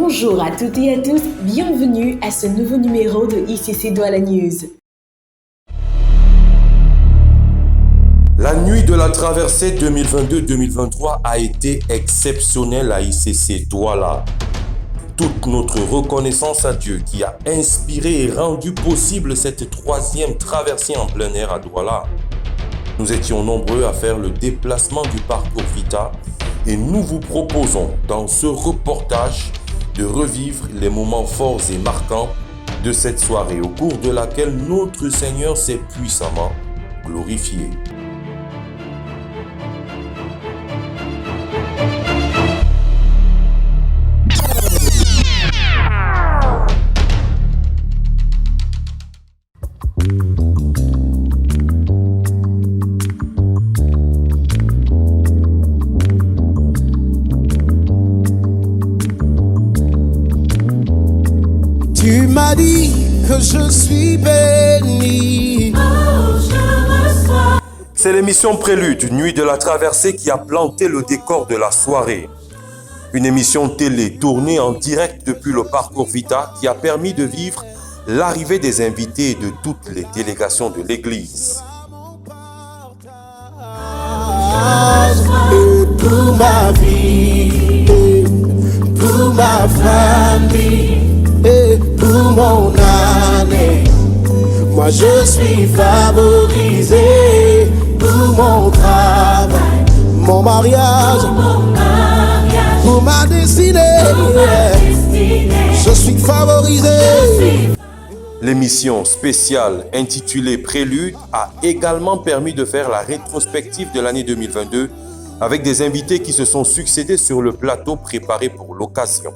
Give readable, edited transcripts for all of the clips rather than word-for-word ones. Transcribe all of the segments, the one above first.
Bonjour à toutes et à tous, bienvenue à ce nouveau numéro de ICC Douala News. La nuit de la traversée 2022-2023 a été exceptionnelle à ICC Douala. Toute notre reconnaissance à Dieu qui a inspiré et rendu possible cette troisième traversée en plein air à Douala. Nous étions nombreux à faire le déplacement du parcours Vita et nous vous proposons dans ce reportage de revivre les moments forts et marquants de cette soirée au cours de laquelle notre Seigneur s'est puissamment glorifié. Tu m'as dit que je suis béni. C'est l'émission Prélude, Nuit de la Traversée qui a planté le décor de la soirée. Une émission télé tournée en direct depuis le parcours Vita qui a permis de vivre l'arrivée des invités de toutes les délégations de l'Église. Pour ma vie, pour ma famille, et pour mon année, moi je suis favorisé pour mon travail, mon mariage, pour ma destinée, je suis favorisé. L'émission spéciale intitulée Prélude a également permis de faire la rétrospective de l'année 2022 avec des invités qui se sont succédés sur le plateau préparé pour l'occasion.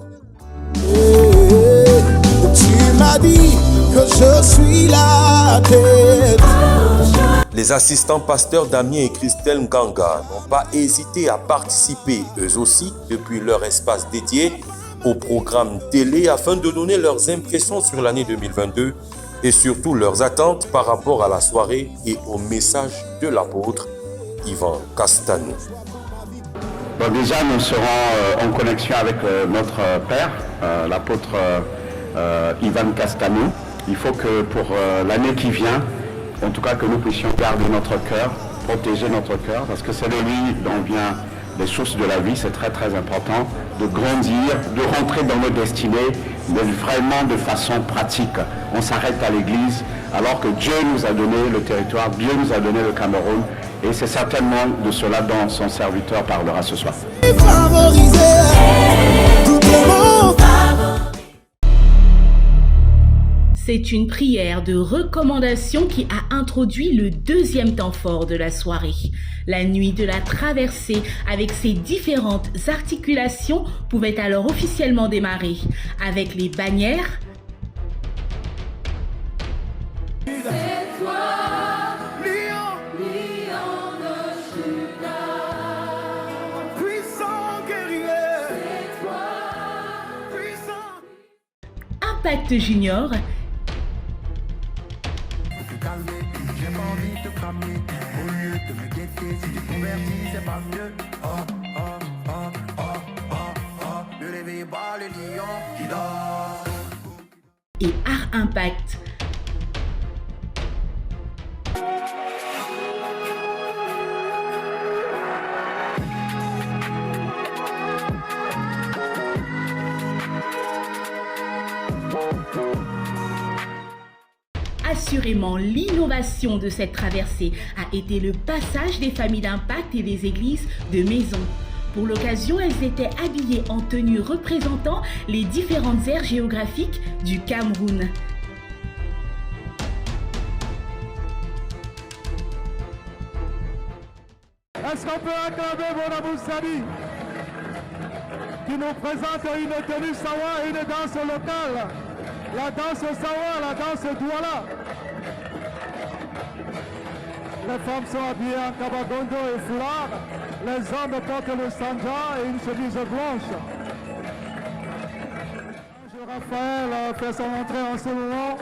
Tu m'as dit que je suis la tête. Les assistants pasteurs Damien et Christelle Nganga n'ont pas hésité à participer eux aussi depuis leur espace dédié au programme télé afin de donner leurs impressions sur l'année 2022 et surtout leurs attentes par rapport à la soirée et au message de l'apôtre Ivan Castanou. Bon, déjà, nous serons en connexion avec notre père, l'apôtre Ivan Castanou. Il faut que pour l'année qui vient, en tout cas que nous puissions garder notre cœur, protéger notre cœur, parce que c'est de lui dont vient les sources de la vie. C'est très très important de grandir, de rentrer dans nos destinées, mais vraiment de façon pratique. On s'arrête à l'église alors que Dieu nous a donné le territoire, Dieu nous a donné le Cameroun, et c'est certainement de cela dont son serviteur parlera ce soir. C'est une prière de recommandation qui a introduit le deuxième temps fort de la soirée. La nuit de la traversée, avec ses différentes articulations, pouvait alors officiellement démarrer, avec les bannières, Impact Junior, et Art Impact. Assurément, l'innovation de cette traversée a été le passage des familles d'impact et des églises de maison. Pour l'occasion, elles étaient habillées en tenues représentant les différentes aires géographiques du Cameroun. Est-ce qu'on peut acclamer Bonabou Sadi qui nous présente une tenue sawa et une danse locale, la danse sawa, la danse douala. Les femmes sont habillées en kabagondo et foulard, les hommes portent le sanja et une chemise blanche. Raphaël fait son entrée en ce moment.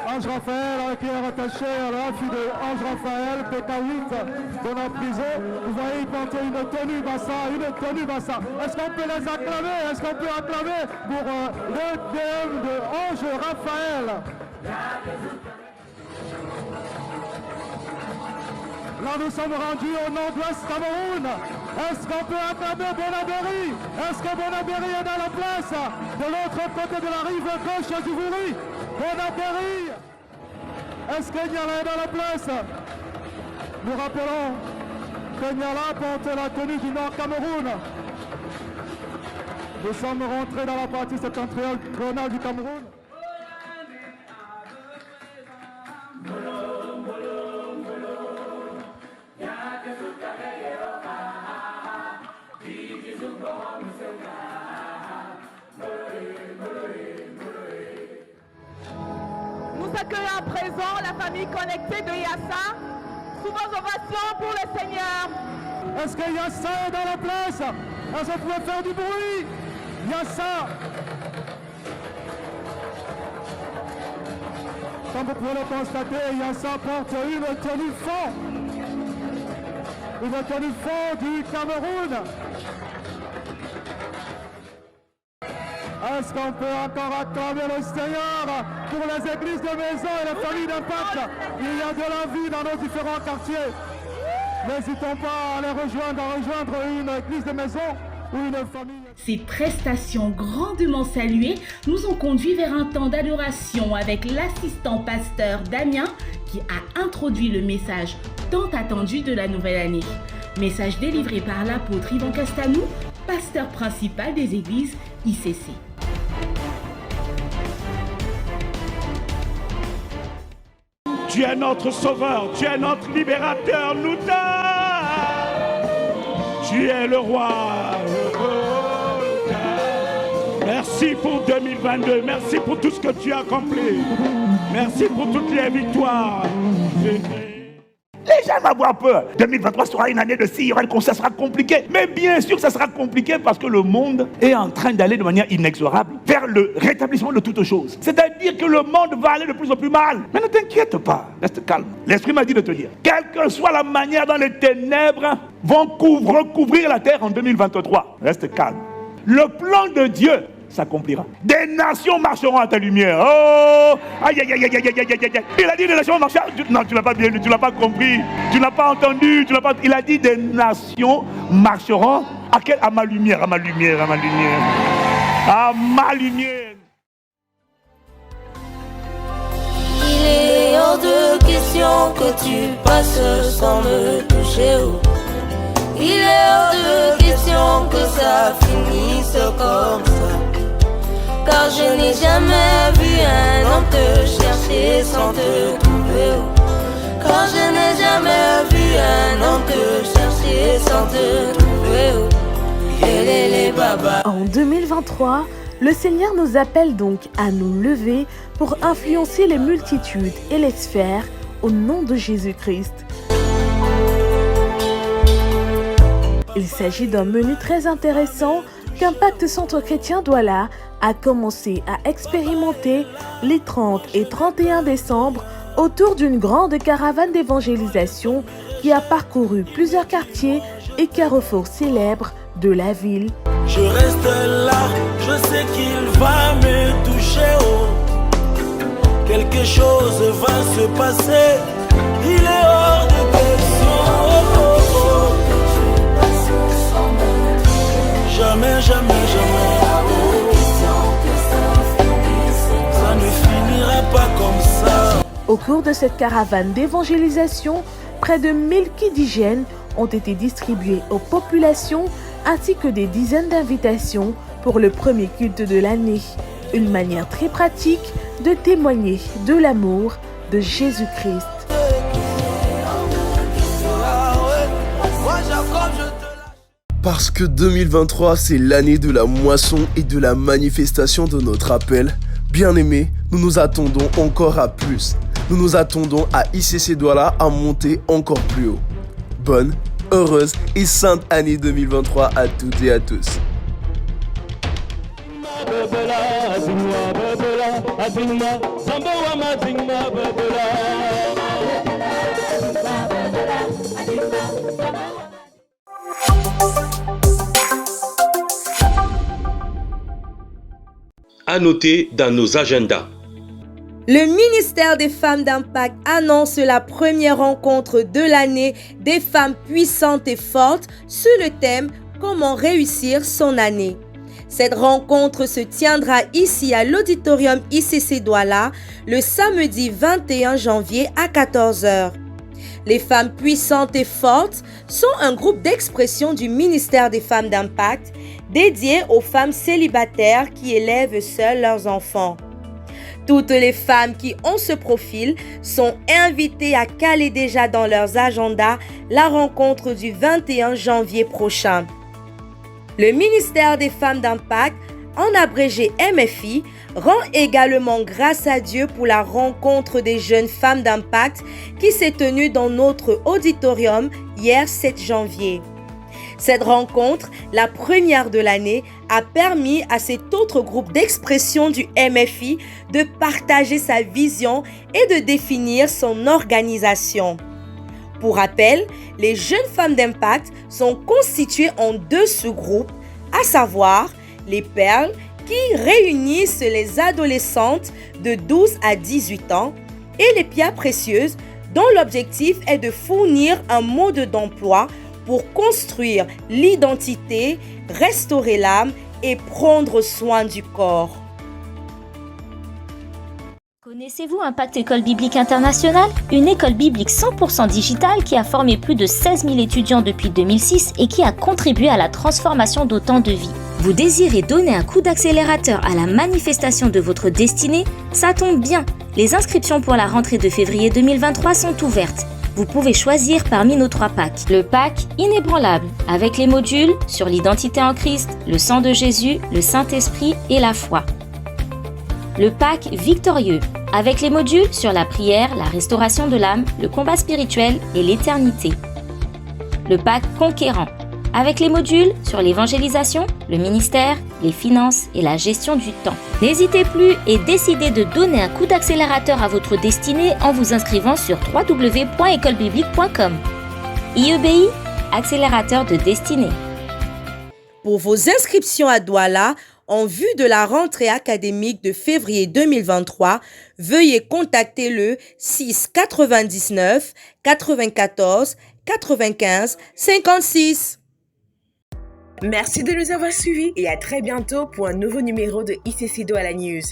Ange Raphaël qui est rattaché à la fille de Ange Raphaël, PK8 de la prison. Vous voyez, il porte une tenue bassa, Est-ce qu'on peut les acclamer? Est-ce qu'on peut acclamer pour le DM de Ange Raphaël? Là, nous sommes rendus au nord-ouest Cameroun. Est-ce qu'on peut acclamer Bonabéry? Est-ce que Bonabéry est dans la place? De l'autre côté de la rive gauche du Vouri. Bonabéry. Est-ce que Niala est dans la place? Nous rappelons que Niala porte la tenue du Nord Cameroun. Nous sommes rentrés dans la partie septentrionale du Cameroun. Nous accueillons à présent la famille connectée de Yassa. Sous vos ovations pour le Seigneur. Est-ce que Yassa est dans la place? Est-ce qu'on pouvait faire du bruit? Yassa. Comme vous pouvez le constater, Yassa porte une tenue fond. Une tenue fond du Cameroun. Est-ce qu'on peut encore acclamer le Seigneur pour les églises de maison et les familles d'impact? Il y a de la vie dans nos différents quartiers. N'hésitons pas à les rejoindre, une église de maison ou une famille. Ces prestations grandement saluées nous ont conduit vers un temps d'adoration avec l'assistant pasteur Damien qui a introduit le message tant attendu de la nouvelle année. Message délivré par l'apôtre Ivan Castanou, pasteur principal des églises ICC. Tu es notre sauveur, tu es notre libérateur, nous t'aimons. Tu es le roi. Merci pour 2022, merci pour tout ce que tu as accompli. Merci pour toutes les victoires. Les gens vont avoir peur. 2023 sera une année de si, ça sera compliqué. Mais bien sûr que ça sera compliqué parce que le monde est en train d'aller de manière inexorable vers le rétablissement de toutes choses. C'est-à-dire que le monde va aller de plus en plus mal. Mais ne t'inquiète pas, reste calme. L'Esprit m'a dit de te dire, quelle que soit la manière dont les ténèbres vont recouvrir la terre en 2023, reste calme. Le plan de Dieu s'accomplira. Des nations marcheront à ta lumière. Oh, aïe, aïe, aïe, aïe, aïe, aïe, aïe. Il a dit des nations marcheront. Non, tu l'as pas bien, tu l'as pas compris. Tu n'as pas entendu. Il a dit des nations marcheront à ma lumière, à ma lumière, à ma lumière, à ma lumière. Il est hors de question que tu passes sans me toucher. Il est hors de question que ça finisse comme ça. Car je n'ai jamais vu un homme te chercher sans te trouver. Car je n'ai jamais vu un homme te chercher sans te trouver. En 2023, le Seigneur nous appelle donc à nous lever pour influencer les multitudes et les sphères au nom de Jésus-Christ. Il s'agit d'un menu très intéressant qu'Impact Centre Chrétien Douala a commencé à expérimenter les 30 et 31 décembre autour d'une grande caravane d'évangélisation qui a parcouru plusieurs quartiers et carrefours célèbres de la ville. Je reste là, je sais qu'il va me toucher. Oh. Quelque chose va se passer, il est hors de question. Oh, oh, oh. Jamais, jamais, jamais. Oh. Ça ne finira pas comme ça. Au cours de cette caravane d'évangélisation, près de 1000 kits d'hygiène ont été distribués aux populations ainsi que des dizaines d'invitations pour le premier culte de l'année. Une manière très pratique de témoigner de l'amour de Jésus-Christ. Parce que 2023, c'est l'année de la moisson et de la manifestation de notre appel. Bien-aimés, nous nous attendons encore à plus. Nous nous attendons à ICC Douala à monter encore plus haut. Bonne, heureuse et sainte année 2023 à toutes et à tous. À noter dans nos agendas. Le ministère des Femmes d'Impact annonce la première rencontre de l'année des femmes puissantes et fortes sur le thème « Comment réussir son année ». Cette rencontre se tiendra ici à l'auditorium ICC Douala le samedi 21 janvier à 14h. Les femmes puissantes et fortes sont un groupe d'expression du ministère des Femmes d'Impact dédié aux femmes célibataires qui élèvent seules leurs enfants. Toutes les femmes qui ont ce profil sont invitées à caler déjà dans leurs agendas la rencontre du 21 janvier prochain. Le ministère des Femmes d'Impact, en abrégé MFI, rend également grâce à Dieu pour la rencontre des jeunes femmes d'impact qui s'est tenue dans notre auditorium hier 7 janvier. Cette rencontre, la première de l'année, a permis à cet autre groupe d'expression du MFI de partager sa vision et de définir son organisation. Pour rappel, les jeunes femmes d'impact sont constituées en 2 sous-groupes, à savoir les perles qui réunissent les adolescentes de 12 à 18 ans et les pierres précieuses dont l'objectif est de fournir un mode d'emploi pour construire l'identité, restaurer l'âme et prendre soin du corps. Connaissez-vous Impact École Biblique Internationale? Une école biblique 100% digitale qui a formé plus de 16 000 étudiants depuis 2006 et qui a contribué à la transformation d'autant de vies. Vous désirez donner un coup d'accélérateur à la manifestation de votre destinée? Ça tombe bien, les inscriptions pour la rentrée de février 2023 sont ouvertes. Vous pouvez choisir parmi nos 3 packs. Le pack inébranlable, avec les modules sur l'identité en Christ, le sang de Jésus, le Saint-Esprit et la foi. Le pack victorieux, avec les modules sur la prière, la restauration de l'âme, le combat spirituel et l'éternité. Le pack conquérant, avec les modules sur l'évangélisation, le ministère, les finances et la gestion du temps. N'hésitez plus et décidez de donner un coup d'accélérateur à votre destinée en vous inscrivant sur www.écolebiblique.com. IEBI, accélérateur de destinée. Pour vos inscriptions à Douala, en vue de la rentrée académique de février 2023, veuillez contacter le 6 99 94 95 56. Merci de nous avoir suivis et à très bientôt pour un nouveau numéro de ICC Douala News.